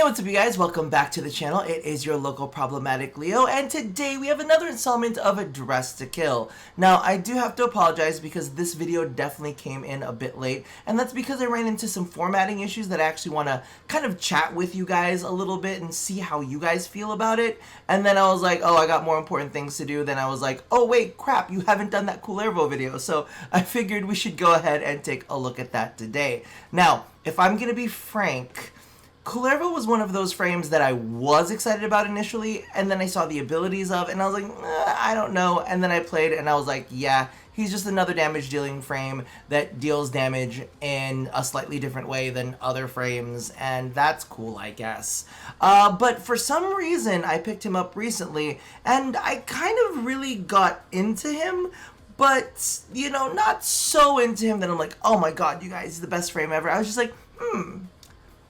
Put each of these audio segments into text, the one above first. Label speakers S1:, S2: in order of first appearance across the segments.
S1: What's up you guys? Welcome back to the channel. It is your local problematic Leo, and today we have another installment of A Dress to Kill. Now, I do have to apologize because this video definitely came in a bit late, and that's because I ran into some formatting issues that I actually want to kind of chat with you guys a little bit and see how you guys feel about it. And then I was like, oh, I got more important things to do. Then I was like, oh wait, crap, you haven't done that Kullervo video. So I figured we should go ahead and take a look at that today. Now, if I'm going to be frank, Kullervo was one of those frames that I was excited about initially, and then I saw the abilities of, and I was like, I don't know, and then I played, and I was like, yeah, he's just another damage-dealing frame that deals damage in a slightly different way than other frames, and that's cool, I guess. But for some reason, I picked him up recently, and I kind of really got into him, but, you know, not so into him that I'm like, oh my god, you guys, he's the best frame ever. I was just like,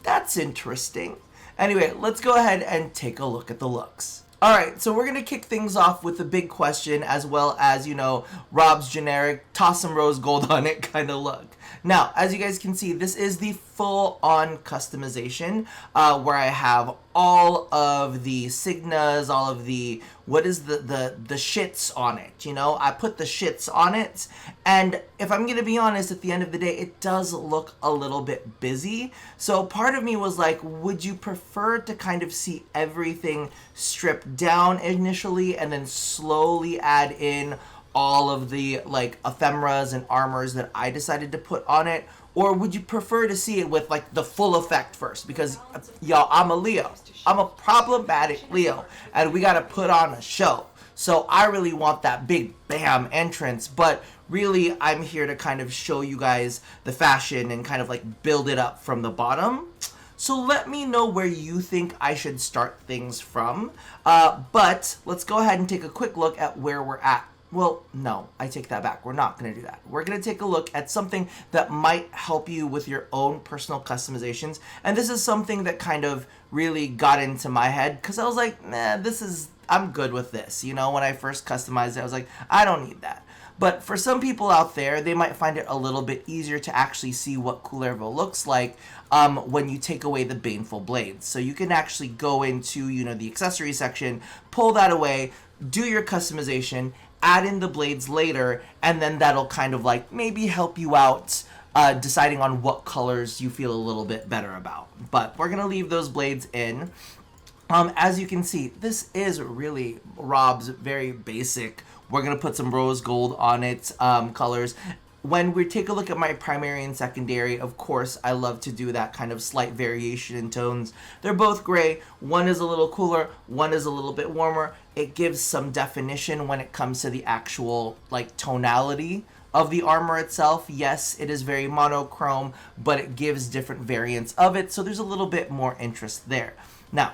S1: that's interesting. Anyway, let's go ahead and take a look at the looks. Alright, so we're going to kick things off with the big question, as well as, you know, Rob's generic, toss some rose gold on it kind of look. Now, as you guys can see, this is the full-on customization, where I have all of the signas, all of the, what is the shits on it, you know? I put the shits on it, and if I'm gonna be honest, at the end of the day, it does look a little bit busy. So part of me was like, would you prefer to kind of see everything stripped down initially, and then slowly add in all of the like ephemeras and armors that I decided to put on it? Or would you prefer to see it with like the full effect first? Because y'all, I'm a Leo. I'm a problematic Leo, and we gotta put on a show. So I really want that big bam entrance, but really I'm here to kind of show you guys the fashion and kind of like build it up from the bottom. So let me know where you think I should start things from. But let's go ahead and take a quick look at where we're at. Well, no, I take that back. We're not going to do that. We're going to take a look at something that might help you with your own personal customizations. And this is something that kind of really got into my head because I was like, nah, I'm good with this. You know, when I first customized it, I was like, I don't need that. But for some people out there, they might find it a little bit easier to actually see what Kullervo looks like when you take away the baneful blades. So you can actually go into, you know, the accessory section, pull that away, do your customization, add in the blades later, and then that'll kind of like maybe help you out deciding on what colors you feel a little bit better about. But we're going to leave those blades in. As you can see, this is really Rob's very basic, we're going to put some rose gold on it colors. When we take a look at my primary and secondary, of course, I love to do that kind of slight variation in tones. They're both gray. One is a little cooler, one is a little bit warmer. It gives some definition when it comes to the actual, like, tonality of the armor itself. Yes, it is very monochrome, but it gives different variants of it, so there's a little bit more interest there. Now,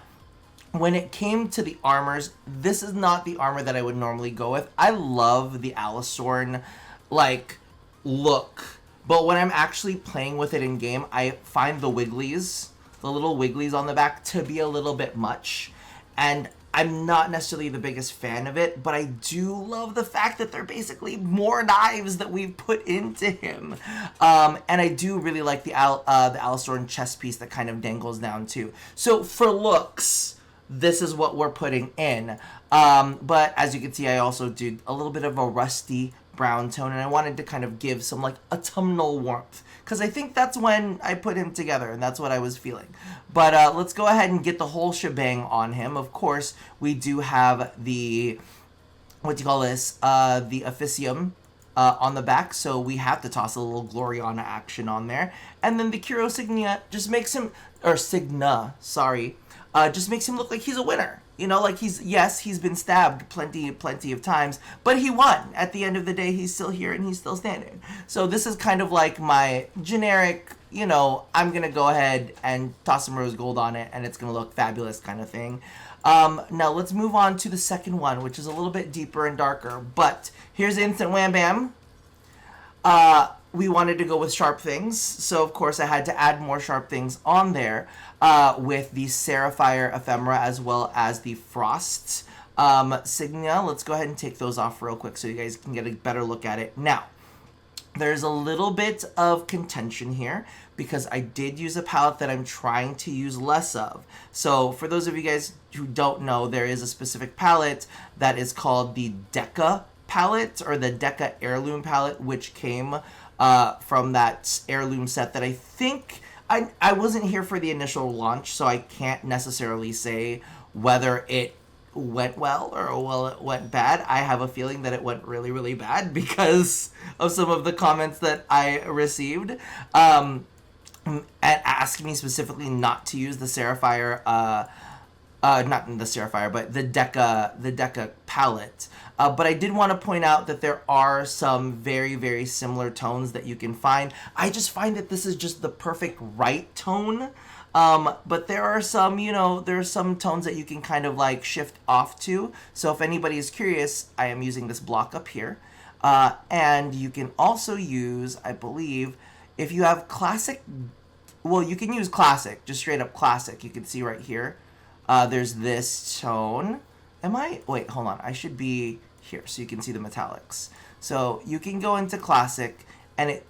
S1: when it came to the armors, this is not the armor that I would normally go with. I love the Alisorn, like, look, but when I'm actually playing with it in game, I find the wigglies, the little wigglies on the back, to be a little bit much, and I'm not necessarily the biggest fan of it, but I do love the fact that they're basically more knives that we've put into him, and I do really like the Alisorn chest piece that kind of dangles down too. So for looks, this is what we're putting in, but as you can see, I also did a little bit of a rusty brown tone, and I wanted to kind of give some like autumnal warmth, because I think that's when I put him together, and that's what I was feeling. But let's go ahead and get the whole shebang on him. Of course, we do have the, what do you call this, the officium on the back, so we have to toss a little Gloriana action on there. And then the Kuro Signia just makes him, or Signa, sorry, just makes him look like he's a winner. You know, like he's been stabbed plenty of times, but he won. At the end of the day, he's still here and he's still standing. So this is kind of like my generic, you know, I'm going to go ahead and toss some rose gold on it and it's going to look fabulous kind of thing. Now let's move on to the second one, which is a little bit deeper and darker, but here's instant wham bam. We wanted to go with sharp things, so of course I had to add more sharp things on there with the Sapphire ephemera as well as the Frost Signia. Let's go ahead and take those off real quick so you guys can get a better look at it. Now, there's a little bit of contention here because I did use a palette that I'm trying to use less of. So for those of you guys who don't know, there is a specific palette that is called the Deca palette, or the Deca Heirloom palette, which came from that heirloom set that I think, I wasn't here for the initial launch, so I can't necessarily say whether it went well or well it went bad. I have a feeling that it went really, really bad because of some of the comments that I received, and asking me specifically not to use the Sapphire, not the Sapphire, but the Deca palette. But I did want to point out that there are some very, very similar tones that you can find. I just find that this is just the perfect right tone. But there are some, you know, there are some tones that you can kind of like shift off to. So if anybody is curious, I am using this block up here. And you can also use, I believe, if you have classic, well, you can use classic, just straight up classic. You can see right here. There's this tone. Wait, hold on. I should be here so you can see the metallics. So you can go into classic and it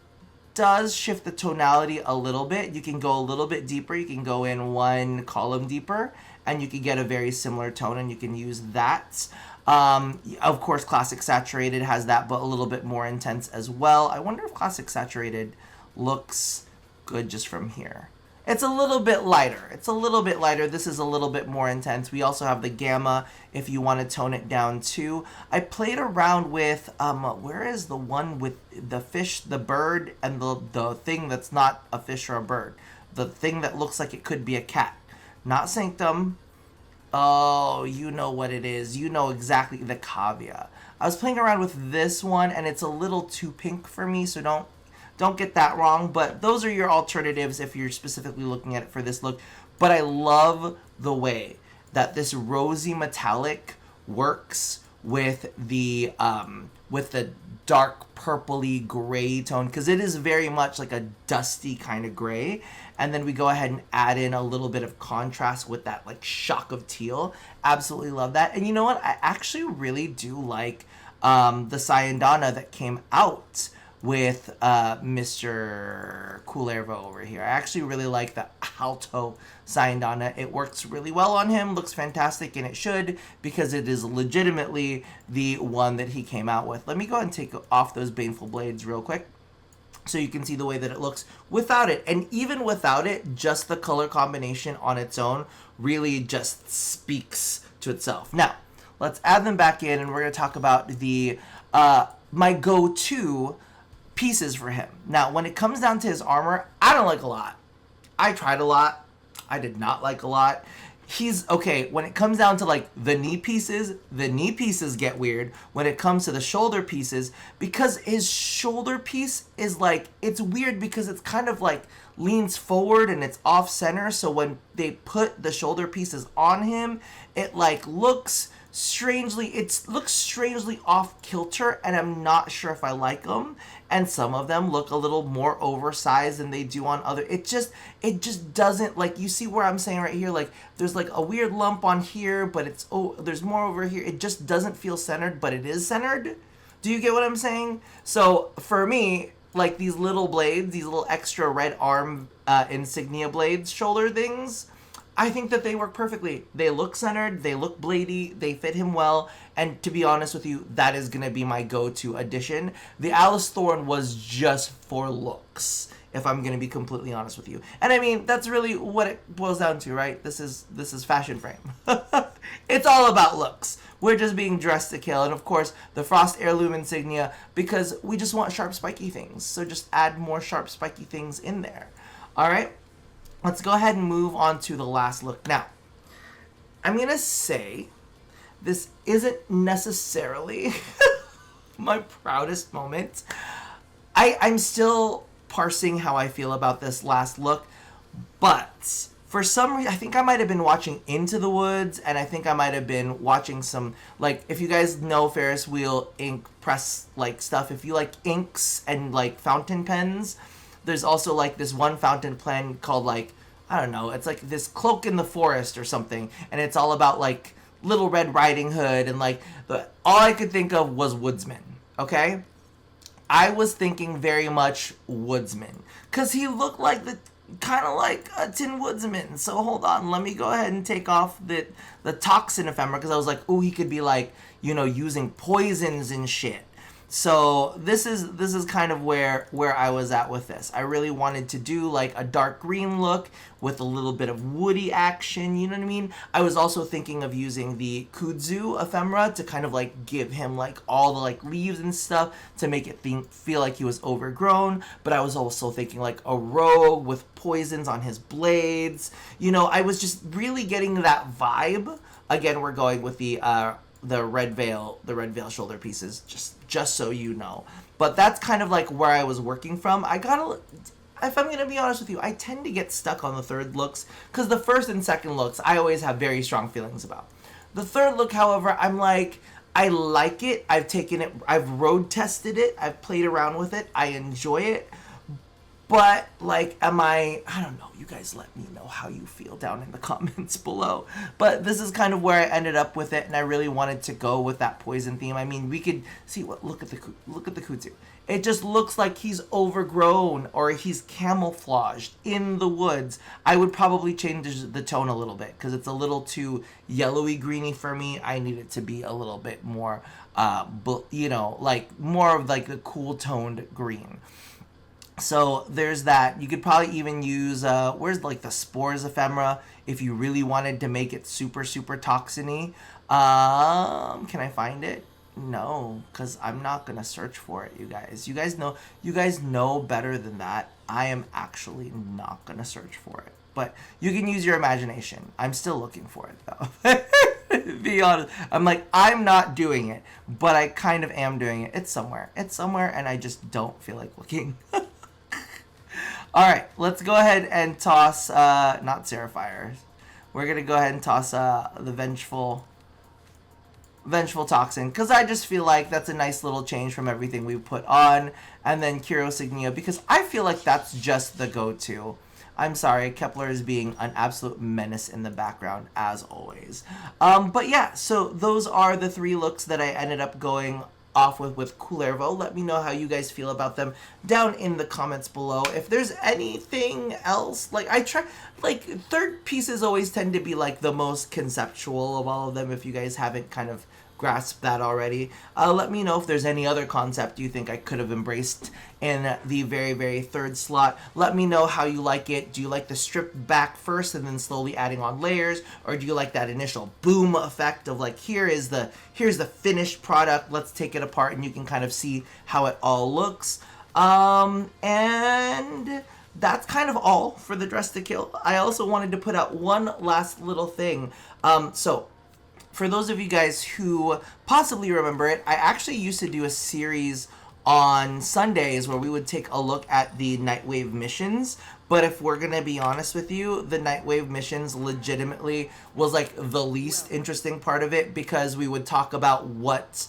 S1: does shift the tonality a little bit. You can go a little bit deeper. You can go in one column deeper and you can get a very similar tone, and you can use that. Of course, classic saturated has that, but a little bit more intense as well. I wonder if classic saturated looks good just from here. It's a little bit lighter. It's a little bit lighter. This is a little bit more intense. We also have the gamma if you want to tone it down too. I played around with, where is the one with the fish, the bird, and the thing that's not a fish or a bird? The thing that looks like it could be a cat. Not Sanctum. Oh, you know what it is. You know exactly, the Cavia. I was playing around with this one, and it's a little too pink for me, so don't get that wrong, but those are your alternatives if you're specifically looking at it for this look. But I love the way that this rosy metallic works with the dark purpley gray tone, because it is very much like a dusty kind of gray. And then we go ahead and add in a little bit of contrast with that like shock of teal. Absolutely love that. And you know what? I actually really do like the SANDR that came out with Mr. Kullervo over here. I actually really like the Alto SANDR. It works really well on him, looks fantastic, and it should, because it is legitimately the one that he came out with. Let me go ahead and take off those Baneful Blades real quick so you can see the way that it looks without it. And even without it, just the color combination on its own really just speaks to itself. Now, let's add them back in, and we're going to talk about the my go-to pieces for him. Now, when it comes down to his armor, I don't like a lot. I tried a lot. I did not like a lot. He's okay when it comes down to like the knee pieces get weird when it comes to the shoulder pieces, because his shoulder piece is like, it's weird because it's kind of like leans forward and it's off center. So when they put the shoulder pieces on him, it like looks strangely off kilter, and I'm not sure if I like them. And some of them look a little more oversized than they do on other. It just doesn't, like, you see where I'm saying right here, like there's like a weird lump on here, but it's, oh, there's more over here. It just doesn't feel centered, but it is centered. Do you get what I'm saying? So for me, like these little blades, these little extra red arm insignia blades, shoulder things, I think that they work perfectly. They look centered, they look bladey, they fit him well, and to be honest with you, that is going to be my go-to addition. The Alice Thorn was just for looks, if I'm going to be completely honest with you. And I mean, that's really what it boils down to, right? This is Fashion Frame. It's all about looks. We're just being dressed to kill. And of course, the Frost Heirloom Insignia, because we just want sharp, spiky things. So just add more sharp, spiky things in there. All right? Let's go ahead and move on to the last look. Now, I'm going to say this isn't necessarily my proudest moment. I'm still parsing how I feel about this last look, but for some reason, I think I might have been watching Into the Woods, and I think I might have been watching some, like, if you guys know Ferris Wheel ink press, like, stuff, if you like inks and, like, fountain pens, there's also, like, this one fountain pen called, like, I don't know, it's like this Cloak in the Forest or something, and it's all about, like, Little Red Riding Hood, and, like, all I could think of was Woodsman, okay? I was thinking very much woodsman, because he looked like the kind of like a Tin Woodsman. So hold on, let me go ahead and take off the toxin ephemera, because I was like, oh, he could be like, you know, using poisons and shit. So this is kind of where I was at with this. I really wanted to do like a dark green look with a little bit of woody action, you know what I mean? I was also thinking of using the kudzu ephemera to kind of like give him like all the like leaves and stuff to make it feel like he was overgrown, but I was also thinking like a rogue with poisons on his blades. You know, I was just really getting that vibe. Again, we're going with the red veil shoulder pieces, just so you know. But that's kind of like where I was working from. If I'm gonna be honest with you, I tend to get stuck on the third looks, because the first and second looks I always have very strong feelings about. The third look, however, I'm like, I like it. I've taken it, I've road tested it, I've played around with it, I enjoy it. But, like, I don't know, you guys let me know how you feel down in the comments below. But this is kind of where I ended up with it, and I really wanted to go with that poison theme. I mean, we could see look at the kudzu. It just looks like he's overgrown, or he's camouflaged in the woods. I would probably change the tone a little bit, because it's a little too yellowy greeny for me. I need it to be a little bit more, you know, like more of like the cool toned green. So there's that. You could probably even use, where's like the spores ephemera if you really wanted to make it super, super toxin-y. Can I find it? No, because I'm not going to search for it, you guys. You guys know better than that. I am actually not going to search for it. But you can use your imagination. I'm still looking for it, though. Be honest. I'm like, I'm not doing it, but I kind of am doing it. It's somewhere. It's somewhere, and I just don't feel like looking. All right, let's go ahead and toss, not Seraphires. We're going to go ahead and toss the Vengeful Toxin, because I just feel like that's a nice little change from everything we put on. And then Kuro-Signia, because I feel like that's just the go-to. I'm sorry, Kepler is being an absolute menace in the background, as always. But yeah, so those are the three looks that I ended up going off with Kullervo. Let me know how you guys feel about them down in the comments below. If there's anything else, like I try, like third pieces always tend to be like the most conceptual of all of them. If you guys haven't kind of grasped that already, let me know if there's any other concept you think I could have embraced in the very, very third slot. Let me know how you like it. Do you like the strip back first and then slowly adding on layers, or do you like that initial boom effect of like, here's the finished product, let's take it apart and you can kind of see how it all looks. And that's kind of all for the Dress to Kill. I also wanted to put out one last little thing. So for those of you guys who possibly remember it, I actually used to do a series on Sundays where we would take a look at the Nightwave missions. But if we're going to be honest with you, the Nightwave missions legitimately was like the least interesting part of it, because we would talk about what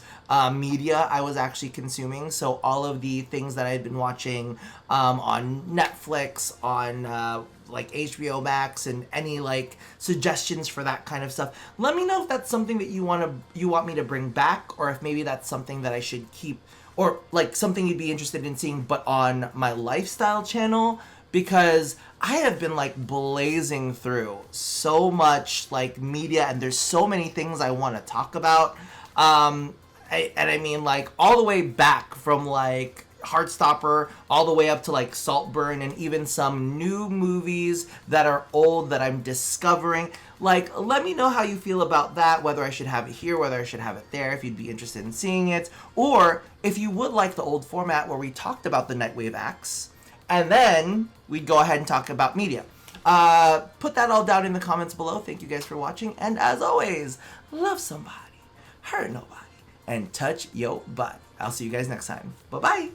S1: media I was actually consuming. So all of the things that I had been watching on Netflix, on like HBO Max, and any like suggestions for that kind of stuff. Let me know if that's something that you want me to bring back, or if maybe that's something that I should keep, or like something you'd be interested in seeing but on my lifestyle channel, because I have been like blazing through so much like media, and there's so many things I want to talk about. I mean, like all the way back from like Heartstopper all the way up to like Saltburn, and even some new movies that are old that I'm discovering. Like, let me know how you feel about that, whether I should have it here, whether I should have it there, if you'd be interested in seeing it, or if you would like the old format where we talked about the Nightwave acts, and then we'd go ahead and talk about media. Put that all down in the comments below. Thank you guys for watching, and as always, love somebody, hurt nobody, and touch your butt. I'll see you guys next time. Bye-bye.